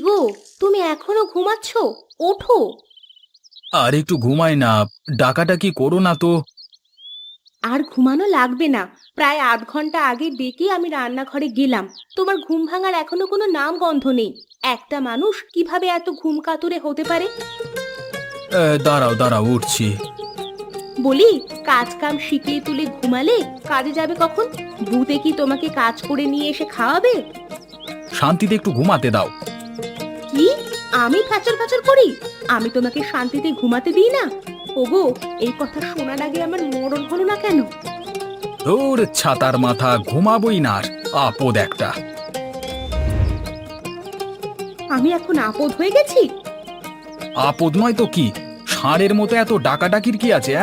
গো, তুমি এখনো ঘুমাচ্ছ? ওঠো। আর একটু ঘুমাই না। ডাকাডাকি করো না তো। আর ঘুমানো লাগবে না। প্রায় আধ ঘন্টা আগে ডেকে আমি রান্নাঘরে গেলাম। তোমার ঘুম ভাঙার এখনো কোনো নাম গন্ধ নেই। একটা মানুষ কিভাবে এত ঘুম কাতুরে হতে পারে? দাঁড়াও দাঁড়াও, উঠছি। বলি, কাজ কাম শিখিয়ে তুলে ঘুমালে কাজে যাবে কখন? ভূতে কি তোমাকে কাজ করে নিয়ে এসে খাওয়াবে? শান্তিতে একটু ঘুমাতে দাও। কি? আমি ফ্যাচর ফ্যাচর করি? আমি তোমাকে শান্তিতে ঘুমাতে দিই না? ওগো, এই কথা শোনার আগে আমার মরণ হলো না কেন? ওর ছাতার মাথা, ঘুমাবই না আর। আপদ একটা। আমি এখন আপদ হয়ে গেছি? আপদ নয় তো কি? ষাঁড়ের মতো এত ডাকাডাকির কি আছে?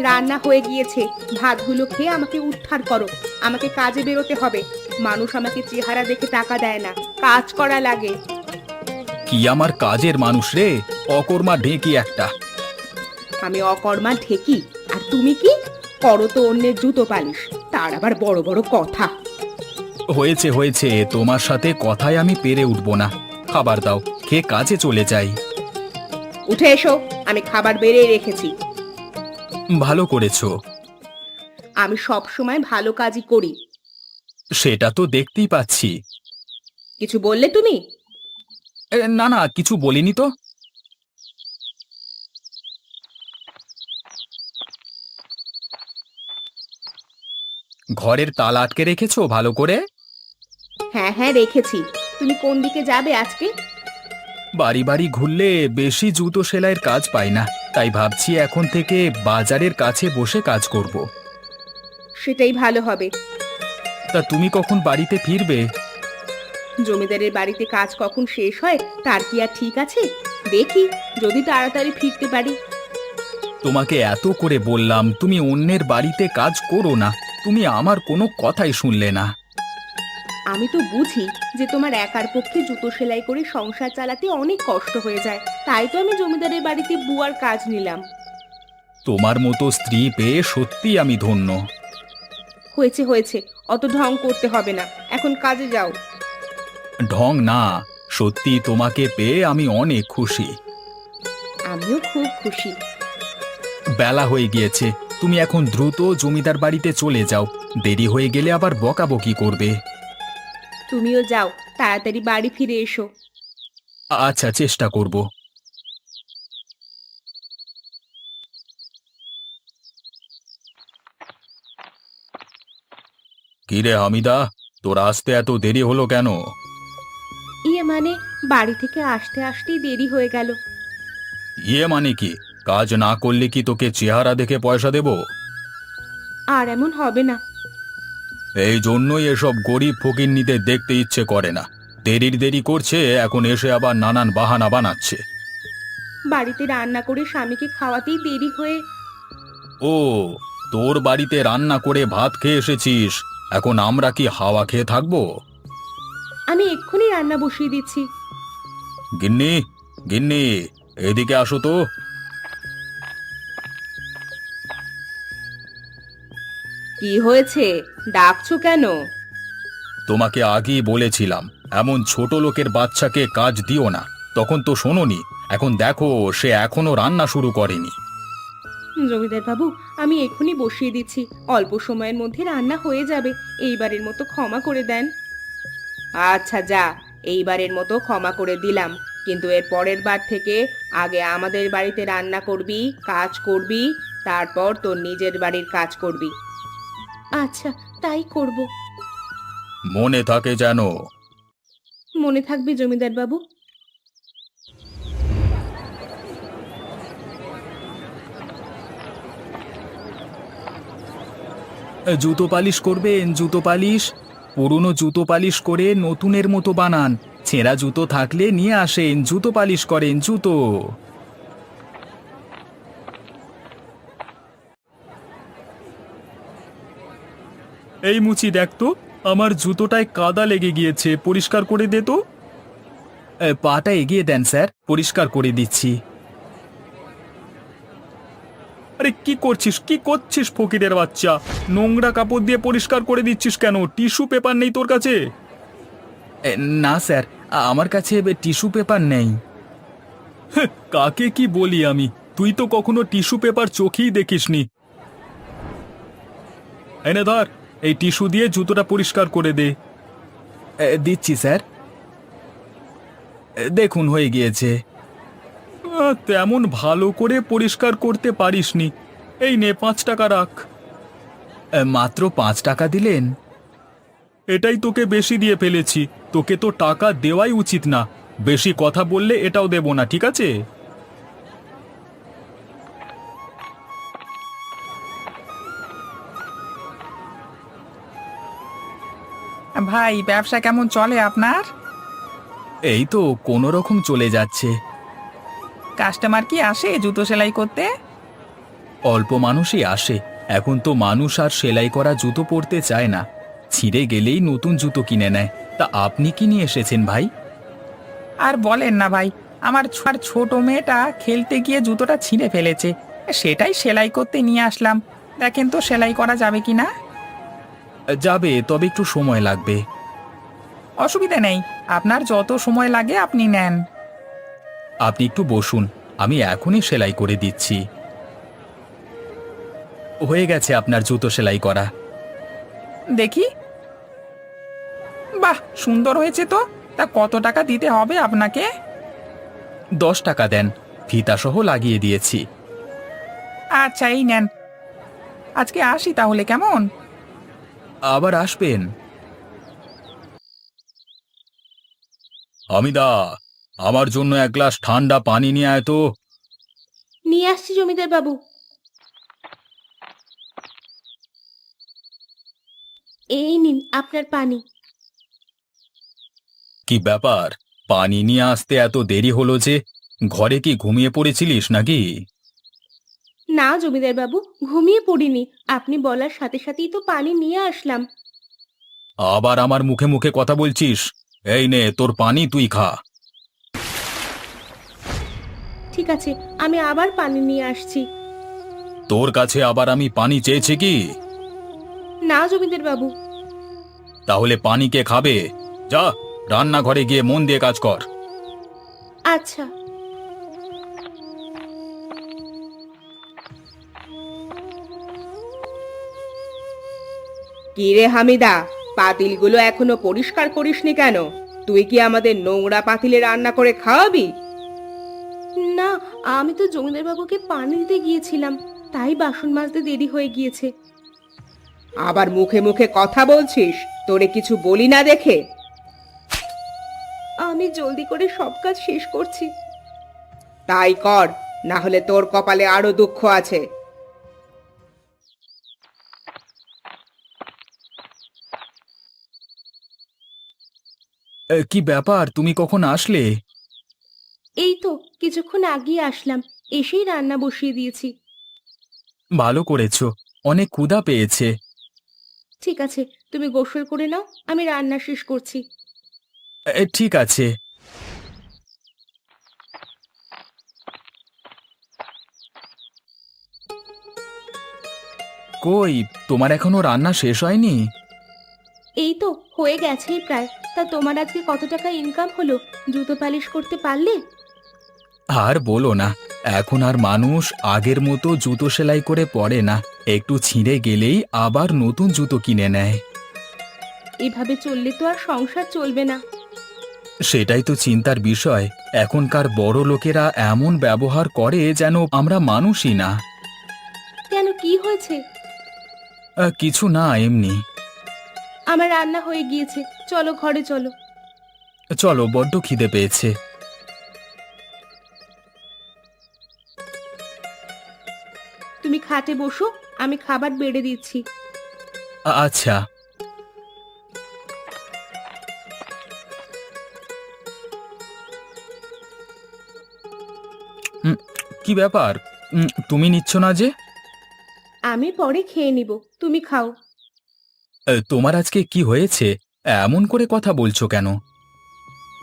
রান্না হয়ে গিয়েছে। ভাতগুলো খেয়ে আমাকে উদ্ধার করো। আমাকে কাজে বেরোতে হবে। মানুষ আমাকে চেহারা দেখে টাকা দেয় না, কাজ করা লাগে। কি আমার কাজের মানুষ রে? অকর্মা ঢেঁকি একটা। আমি অকর্মা ঢেকি, আর তুমি কি করো? তো অন্যের জুতো পালিশ, তার আবার বড় বড় কথা। হয়েছে হয়েছে, তোমার সাথে কথায় আমি পেরে উঠবো না। খাবার দাও, খেয়ে কাজে চলে যাই। উঠে এসো, আমি খাবার বেড়ে রেখেছি। ভালো করেছো। আমি সব সময় ভালো কাজই করি। সেটা তো দেখতেই পাচ্ছি। কিছু বললে তুমি? না না, কিছু বলিনি তো। ঘরের তালা আটকে রেখেছো ভালো করে? হ্যাঁ হ্যাঁ, রেখেছি। তুমি কোন দিকে যাবে আজকে? বাড়ি বাড়ি ঘুরলে বেশি জুতো সেলাইয়ের কাজ পাই না, তাই ভাবছি এখন থেকে বাজারের কাছে বসে কাজ করব। সেটাই ভালো হবে। তা তুমি কখন বাড়িতে ফিরবে? জমিদারের বাড়িতে কাজ কখন শেষ হয় তার কি আর ঠিক আছে? দেখি, যদি তাড়াতাড়ি ফিরতে পারি। তোমাকে এত করে বললাম তুমি অন্যের বাড়িতে কাজ করো না, তুমি আমার কোনো কথাই শুনলে না। আমি তো বুঝি যে তোমার একার পক্ষে জুতো সেলাই করে সংসার চালাতে অনেক কষ্ট হয়ে যায়, তাই তো আমি জমিদারের বাড়িতে বুয়ার কাজ নিলাম। তোমার মতো স্ত্রী পেয়ে সত্যি আমি ধন্য। হয়েছে হয়েছে, অত ঢং করতে হবে না, এখন কাজে যাও। ঢং না, সত্যি তোমাকে পেয়ে আমি অনেক খুশি। আমিও খুব খুশি। বেলা হয়ে গিয়েছে, তুমি এখন দ্রুত জমিদার বাড়িতে চলে যাও। দেরি হয়ে গেলে আবার বকাবকি করবে। তুমিও যাও, তাড়াতাড়ি বাড়ি ফিরে এসো। আচ্ছা, চেষ্টা করব। কিরে হামিদা, তোর আসতে এত দেরি হলো কেন? ইয়ে মানে, বাড়ি থেকে আসতে আসতেই দেরি হয়ে গেল। ইয়ে মানে কি? কাজ না করলে কি তোকে চেহারা দেখে পয়সা দেব? আর এমন হবে না। এই জন্যই এসব গরিব ফকিন্নিদের দেখতে ইচ্ছে করে না। দেরির দেরি করছে, এখন এসে আবার নানান বাহানা বানাচ্ছে। বাড়িতে রান্না করে স্বামীকে খাওয়াতেই দেরি হয়ে। ও, তোর বাড়িতে রান্না করে ভাত খেয়ে এসেছিস, এখন আমরা কি হাওয়া খেয়ে থাকবো? আমি এক্ষুনি রান্না বসিয়ে দিচ্ছি। গিন্নি, গিন্নি, এদিকে আসো তো। কি হয়েছে? ডাকছো কেন? তোমাকে আগেই বলেছিলাম এমন ছোট লোকের বাচ্চাকে কাজ দিও না, তখন তো শোনোনি। এখন দেখো, সে এখনো রান্না শুরু করেনি। জমিদার বাবু, আমি এক্ষুনি বসিয়ে দিচ্ছি। অল্প সময়ের মধ্যে রান্না হয়ে যাবে। এইবারের মতো ক্ষমা করে দেন। আচ্ছা যা, এইবারের মতো ক্ষমা করে দিলাম, কিন্তু এর পরের বার থেকে আগে আমাদের বাড়িতে রান্না করবি, কাজ করবি, তারপর তোর নিজের বাড়ির কাজ করবি। আচ্ছা, তাই করব। মনে থাকে যেন। মনে থাকবে জমিদার বাবু। জুতো পালিশ করবেন? জুতো পালিশ পুরনো জুতো পালিশ করে নতুনের মতো বানান। ছেঁড়া জুতো থাকলে নিয়ে আসেন, জুতো পালিশ করেন জুতো। এই মুচি, দেখ তো, আমার জুতোটায় কাদা লেগে গিয়েছে, পরিষ্কার করে দে তো। পাটা এগিয়ে দেন স্যার, পরিষ্কার করে দিচ্ছি। আরে কি করছিস, কি করছিস ফকিরের বাচ্চা? নোংরা কাপড় দিয়ে পরিষ্কার করে দিচ্ছিস কেন? টিস্যু পেপার নেই তোর কাছে? না স্যার, আমার কাছে টিস্যু পেপার নেই। কাকে কি বলি আমি, তুই তো কখনো টিস্যু পেপার চোখেই দেখিসনি। এনে ধর, এই টিস্যু দিয়ে জুতোটা পরিষ্কার করে দে। দিচ্ছি স্যার। দেখুন হয়ে গিয়েছে। তেমন ভালো করে পরিষ্কার করতে পারিসনি। এই নে 5 টাকা রাখ। মাত্র 5 টাকা দিলেন? এটাই তোকে বেশি দিয়ে ফেলেছি। তোকে তো টাকা দেওয়াই উচিত না। বেশি কথা বললে এটাও দেব না, ঠিক আছে? ভাই, ব্যবসা কেমন চলে আপনার? এই তো কোনো রকম চলে যাচ্ছে। কাস্টমার কি আসে জুতো সেলাই করতে? অল্প মানুষই আসে। এখন তো মানুষ আর সেলাই করা জুতো পরতে চায় না, ছিঁড়ে গেলেই নতুন জুতো কিনে নেয়। তা আপনি কি নিয়ে এসেছেন ভাই? আর বলেন না ভাই, আমার ছোট মেয়েটা খেলতে গিয়ে জুতোটা ছিঁড়ে ফেলেছে। সেটাই সেলাই করতে নিয়ে আসলাম। দেখেন তো সেলাই করা যাবে কি না। যাবে, তবে একটু সময় লাগবে। অসুবিধা নেই, আপনার যত সময় লাগে আপনি নেন। আপনি একটু বসুন, আমি এখনই সেলাই করে দিচ্ছি। হয়ে গেছে আপনার জুতো সেলাই করা। দেখি। বাহ, সুন্দর হয়েছে তো। তা কত টাকা দিতে হবে আপনাকে? 10 টাকা দেন, ফিতাসহ লাগিয়ে দিয়েছি। আচ্ছা, এই নেন। আজকে আসি তাহলে, কেমন? আবার আসবেন। হামিদা, আমার জন্য 1 গ্লাস ঠান্ডা পানি নিয়ে আয় তো। নিয়ে আসছি জমিদার বাবু। এই নিন আপনার পানি। কি ব্যাপার, পানি নিয়ে আসতে এত দেরি হলো যে? ঘরে কি ঘুমিয়ে পড়েছিলিস নাকি? না জমিদার বাবু, ঘুমিয়ে পড়িনি। আপনি বলার সাথে সাথেই তো পানি নিয়ে আসলাম। আবার আমার মুখে মুখে কথা বলছিস? এই নে তোর পানি, তুই খা। ঠিক আছে, আমি আবার পানি নিয়ে আসছি। তোর কাছে আবার আমি পানি চেয়েছি কি? না জমিদার বাবু। তাহলে পানি কে খাবে? যা, রান্নাঘরে গিয়ে মন দিয়ে কাজ কর। আচ্ছা। কি রে হামিদা, পাতিলগুলো এখনো পরিষ্কার করিসনি কেন? তুই কি আমাদের নোংরা পাতিলে রান্না করে খাওয়াবি? না, আমি তো জমিদার বাবুকে পানি দিতে গিয়েছিলাম, তাই বাসন মাজতে দেরি হয়ে গিয়েছে। আবার মুখে মুখে কথা বলছিস, তোরে কিছু বলি না দেখে? আমি জলদি করে সব কাজ শেষ করছি। তাই কর, না হলে তোর কপালে আরো দুঃখ আছে। কি ব্যাপার, তুমি কখন আসলে? এই তো কিছুক্ষণ আগেই আসলাম, এসেই রান্না বসিয়ে দিয়েছি। ভালো করেছো, অনেক ক্ষুধা পেয়েছে। ঠিক আছে, তুমি গোসল করে নাও, আমি রান্না শেষ করছি। ঠিক আছে। কই, তোমার এখনো রান্না শেষ হয়নি? এই তো হয়ে গেছেই প্রায়। তা তোমার আজকে কত টাকা ইনকাম হলো? জুতো পালিশ করতে পারলে? আর বলো না, এখন আর মানুষ আগের মতো জুতো সেলাই করে পরে না। একটু ছিঁড়ে গেলেই আবার নতুন জুতো কিনে নেয়। এভাবে চললে তো আর সংসার চলবে না। সেটাই তো চিন্তার বিষয়। এখনকার বড় লোকেরা এমন ব্যবহার করে যেন আমরা মানুষই না। কেন, কি হয়েছে? কিছু না, এমনি। আমার রান্না হয়ে গিয়েছে, চলো ঘরে চলো। চলো, বড্ড খিদে পেয়েছে। তুমি খাটে বসো, আমি খাবার বেড়ে দিচ্ছি। আচ্ছা। উম, কি ব্যাপার, তুমি নিচ্ছ না যে? আমি পরে খেয়ে নিব, তুমি খাও। তোমার আজকে কি হয়েছে? এমন করে কথা বলছো কেন?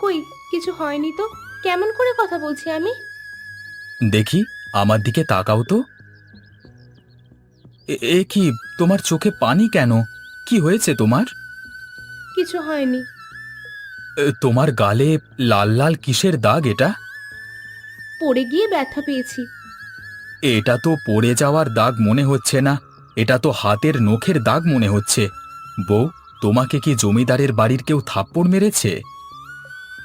কই, কিছু হয়নি তো। কেমন করে কথা বলছি আমি? দেখি, আমার দিকে তাকাও তো। এ কি, তোমার চোখে পানি কেন? কি হয়েছে তোমার? কিছু হয়নি। তোমার গালে লাল লাল কিসের দাগ এটা? পড়ে গিয়ে ব্যথা পেয়েছি। এটা তো পড়ে যাওয়ার দাগ মনে হচ্ছে না, এটা তো হাতের নখের দাগ মনে হচ্ছে। বউ, তোমাকে কি জমিদারের বাড়ির কেউ থাপ্পড় মেরেছে?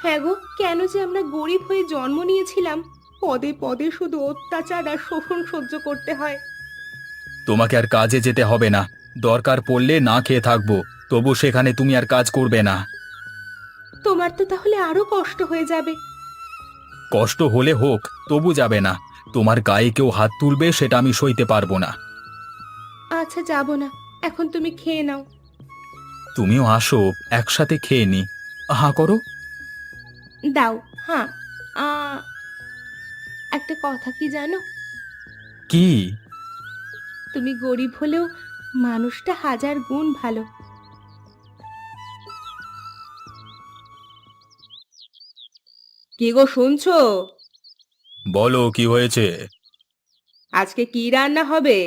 হ্যাঁ গো, কেন যে আমরা গরিব হয়ে জন্ম নিয়েছিলাম, পদে পদে শুধু অত্যাচার আর শোষণ সহ্য করতে হয়। তোমাকে আর কাজে যেতে হবে না, দরকার পড়লে না খেয়ে থাকবো, তবু সেখানে তুমি আর কাজ করবে না। তোমার তো তাহলে আরো কষ্ট হয়ে যাবে। কষ্ট হলে হোক, তবু যাবে না। তোমার গায়ে কেউ হাত তুলবে সেটা আমি সইতে পারবো না। আচ্ছা, যাব না, এখন তুমি খেয়ে নাও। তুমিও আসো, একসাথে খেয়ে নি। হাঁ করো। দাও। হ্যাঁ। আ একটা কথা কি জানো? কি? তুমি গরিব হলেও মানুষটা হাজার গুণ ভালো। কি গো, শুনছো? বলো, কি হয়েছে? আজকে কি রান্না হবে?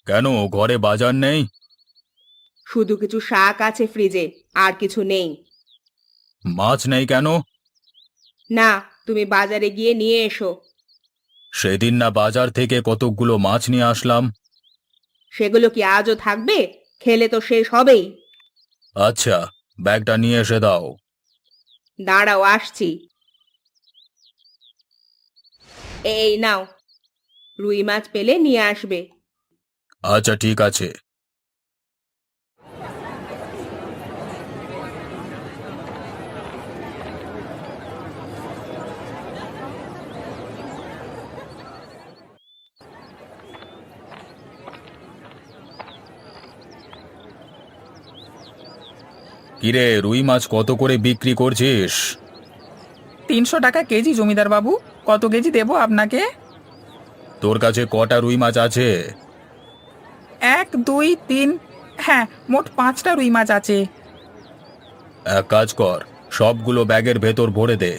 কেন, ঘরে বাজার নেই? শুধু কিছু শাক আছে ফ্রিজে, আর কিছু নেই। মাছ নেই কেন? না, তুমি বাজারে গিয়ে নিয়ে এসো। সেদিন না বাজার থেকে কতকগুলো মাছ নিয়ে আসলাম। সেগুলো কি আজও থাকবে? খেলে তো শেষ হবেই। আচ্ছা, ব্যাগটা নিয়ে এসে দাও। দাঁড়াও, আসছি। এই নাও, রুই মাছ পেলে নিয়ে আসবে। আচ্ছা, ঠিক আছে। কিরে, রুই মাছ কত করে বিক্রি করছিস? 300 টাকা কেজি জমিদার বাবু। কত কেজি দেবো আপনাকে? তোর কাছে কটা রুই মাছ আছে? 1, 2, 3, হ্যাঁ, মোট 5টা রুই মাছ আছে। এক কাজ কর, সবগুলো ব্যাগের ভেতর ভরে দে।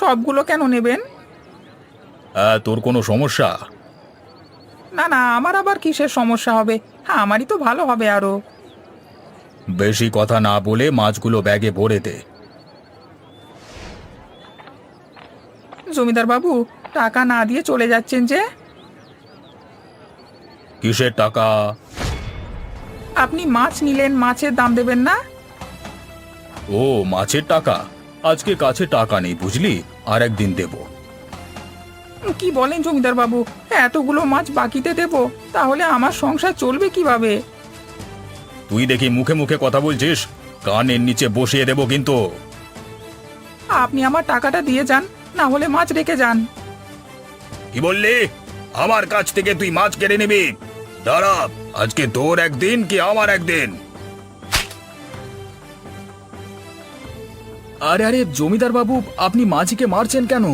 সবগুলো কেন নেবেন? তোর কোনো সমস্যা? না না, আমার আবার কিসের সমস্যা হবে? হ্যাঁ, আমারই তো ভালো হবে আরো। বেশি কথা না বলে মাছগুলো ব্যাগে ভরে দে। জমিদার বাবু, টাকা না দিয়ে চলে যাচ্ছেন যে? কিসের টাকা? আপনি মাছ নিলেন, মাছের দাম দেবেন না? ও, মাছের টাকা? আজকে কাছে টাকা নেই বুঝলি, আর একদিন দেব। কি বলেন জমিদার বাবু? এতগুলো মাছ বাকিতে দেব, তাহলে আমার সংসার চলবে কিভাবে? তুই দেখি মুখে মুখে কথা বলছিস, কানের নিচে বসিয়ে দেব কিন্তু। আপনি আমার টাকাটা দিয়ে যান, না হলে মাছ রেখে যান। কি বললি? আমার কাছ থেকে তুই মাছ কেড়ে নিবি? দাঁড়া, আজকে তোর একদিন কি আমার একদিন। আরে আরে জমিদার বাবু, আপনি মাঝিকে মারছেন কেন?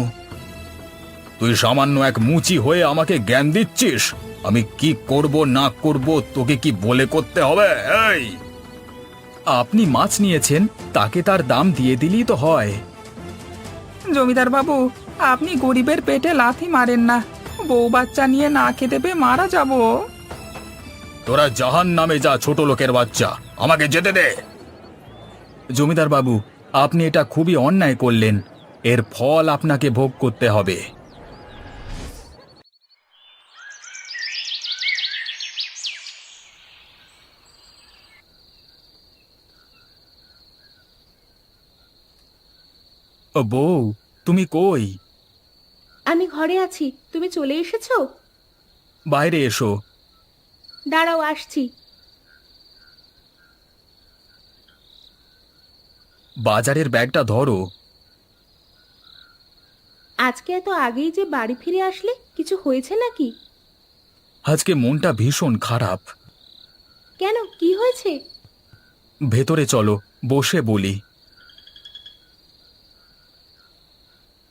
তুই সামান্য এক মুচি হয়ে আমাকে জ্ঞান দিচ্ছিস? আমি কি করব না করব তোকে কি বলে করতে হবে? এই, আপনি মাছ নিয়েছেন, তাকে তার দাম দিয়ে দিলেই তো হয়। জমিদার বাবু, আপনি গরিবের পেটে লাথি মারেন না। বউ বাচ্চা নিয়ে না খেতে পেয়ে মারা যাব। তোরা জাহান নামে যা, ছোট লোকের বাচ্চা, আমাকে যেতে দে। জমিদার বাবু, আপনি এটা খুবই অন্যায় করলেন, এর ফল আপনাকে ভোগ করতে হবে। ও বউ, তুমি কই? আমি ঘরে আছি, তুমি চলে এসেছো? বাইরে এসো। দাঁড়াও, আসছি। বাজারের ব্যাগটা ধরো। আজকে এত আগেই যে বাড়ি ফিরে আসলে, কিছু হয়েছে নাকি? আজকে মনটা ভীষণ খারাপ। কেন, কি হয়েছে? ভেতরে চলো, বসে বলি।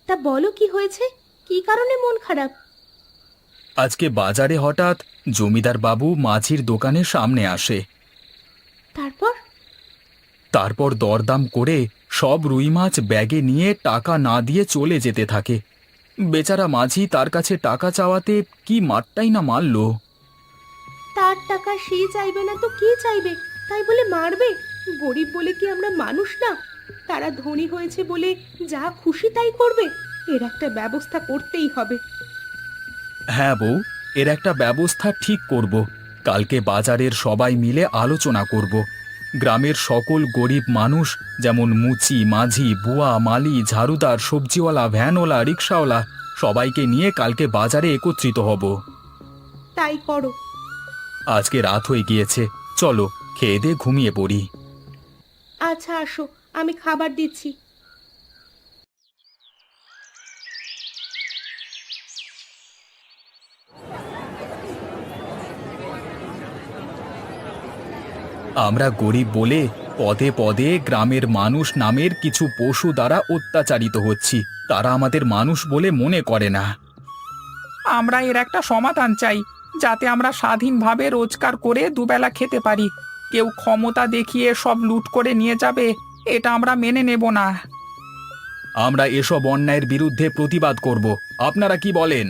তা বলো, কি হয়েছে? কি কারণে মন খারাপ? আজকে বাজারে হঠাৎ জমিদার বাবু মাছির দোকানের সামনে আসে। তারপর? তারপর দরদাম করে সব রুই মাছ ব্যাগে নিয়ে টাকা না দিয়ে চলে যেতে থাকে। বেচারা মাঝি তার কাছে টাকা চাওয়াতে কি মারটাই না মারল। তার টাকা সে চাইবে না তো কে চাইবে? তাই বলে মারবে? গরিব বলে কি আমরা মানুষ না? তারা ধনী হয়েছে বলে যা খুশি তাই করবে? এর একটা ব্যবস্থা করতেই হবে। হ্যাঁ বউ, এর একটা ব্যবস্থা ঠিক করব। কালকে বাজারের সবাই মিলে আলোচনা করব। গ্রামের সকল গরিব মানুষ, যেমন মুচি মাঝি বুয়া মালি ঝাড়ুদার সবজিওয়ালা ভ্যানওয়ালা রিক্সাওয়ালা, সবাইকে নিয়ে কালকে বাজারে একত্রিত হব। তাই করো। আজকে রাত হয়ে গিয়েছে, চলো খেয়ে দিয়ে ঘুমিয়ে পড়ি। আচ্ছা আসো, আমি খাবার দিচ্ছি। আমরা গরিব বলে পদে পদে গ্রামের মানুষ নামের কিছু পশু দ্বারা অত্যাচারিত হচ্ছি। তারা আমাদের মানুষ বলে মনে করে না। আমরা এর একটা সমাধান চাই, যাতে আমরা স্বাধীনভাবে রোজগার করে দুবেলা খেতে পারি। কেউ ক্ষমতা দেখিয়ে সব লুট করে নিয়ে যাবে, এটা আমরা মেনে নেব না। আমরা এসব অন্যায়ের বিরুদ্ধে প্রতিবাদ করব। আপনারা কি বলেন?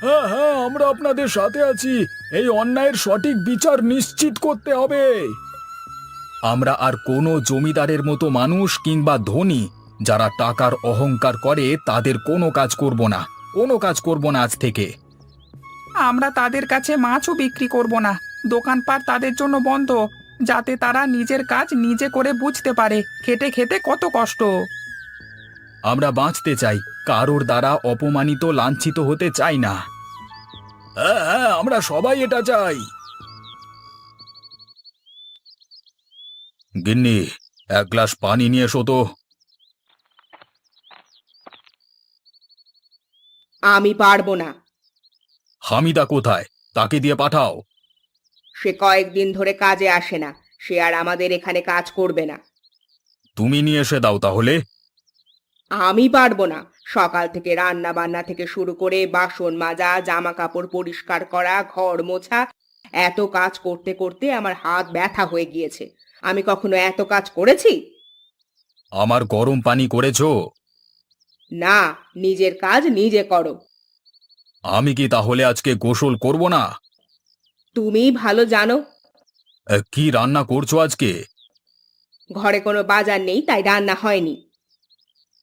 হ্যাঁ হ্যাঁ, আমরা আপনাদের সাথে আছি। এই অন্যায়ের সঠিক বিচার নিশ্চিত করতে হবে। আমরা আর কোনো জমিদারের মতো মানুষ কিংবা ধনী যারা টাকার অহংকার করে তাদের কোনো কাজ করব না, কোনো কাজ করব না আজ থেকে। আমরা তাদের কাছে মাছও বিক্রি করব না, দোকানপাট তাদের জন্য বন্ধ, যাতে তারা নিজের কাজ নিজে করে বুঝতে পারে খেটে খেতে কত কষ্ট। আমরা বাঁচতে চাই, কারোর দ্বারা অপমানিত লাঞ্ছিত হতে চাই না। হ্যাঁ হ্যাঁ, আমরা সবাই এটা চাই। গিন্নি, এক গ্লাস পানি নিয়ে এসো তো। আমি পারবো না। হামিদা কোথায়? তাকে দিয়ে পাঠাও। সে কয়েকদিন ধরে কাজে আসে না, সে আর আমাদের এখানে কাজ করবে না। তুমি নিয়ে এসে দাও তাহলে। আমি পারবো না। সকাল থেকে রান্না বান্না থেকে শুরু করে বাসন মাজা, জামা কাপড় পরিষ্কার করা, ঘর মোছা, এত কাজ করতে করতে আমার হাত ব্যথা হয়ে গিয়েছে। আমি কখনো এত কাজ করেছি? আমার গরম পানি করেছো? না, নিজের কাজ নিজে করো। আমি কি তাহলে আজকে গোসল করব না? তুমিই ভালো জানো। কি রান্না করছো আজকে? ঘরে কোনো বাজার নেই, তাই রান্না হয়নি।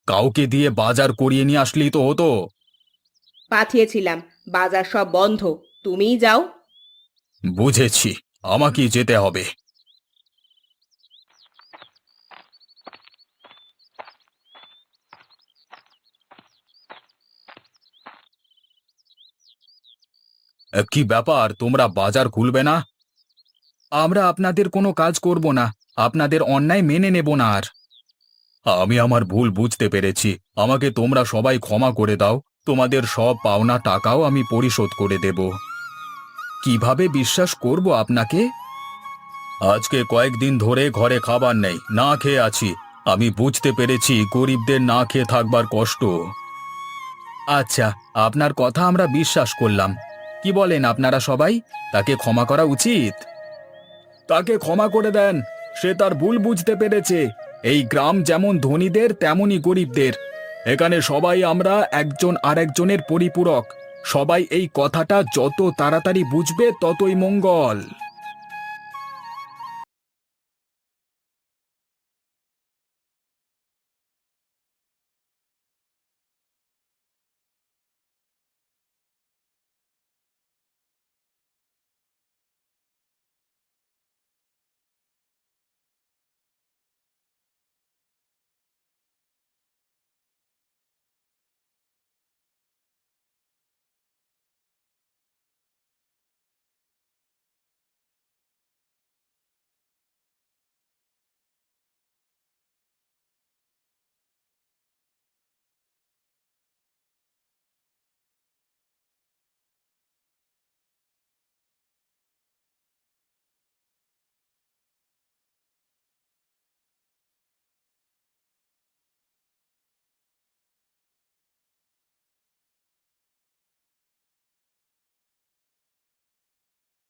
কাউকে দিয়ে বাজার করিয়ে নিয়ে আসলেই তো হতো। পাঠিয়েছিলাম, বাজার সব বন্ধ। তুমিই যাও। বুঝেছি, আমাকেই যেতে হবে। কি ব্যাপার, তোমরা বাজার খুলবে না? আমরা আপনাদের কোনো কাজ করব না, আপনাদের অন্যায় মেনে নেব না আর। আমি আমার ভুল বুঝতে পেরেছি, আমাকে তোমরা সবাই ক্ষমা করে দাও। তোমাদের সব পাওনা টাকাও আমি পরিশোধ করে দেব। কিভাবে বিশ্বাস করব আপনাকে? আজকে কয়েকদিন ধরে ঘরে খাবার নেই, না খেয়ে আছি। আমি বুঝতে পেরেছি গরিবদের না খেয়ে থাকবার কষ্ট। আচ্ছা, আপনার কথা আমরা বিশ্বাস করলাম। কি বলেন আপনারা সবাই? তাকে ক্ষমা করা উচিত। তাকে ক্ষমা করে দেন, সে তার ভুল বুঝতে পেরেছে। এই গ্রাম যেমন ধনীদের তেমনই গরিবদের। এখানে সবাই আমরা একজন আরেকজনের পরিপূরক। সবাই এই কথাটা যত তাড়াতাড়ি বুঝবে ততই মঙ্গল।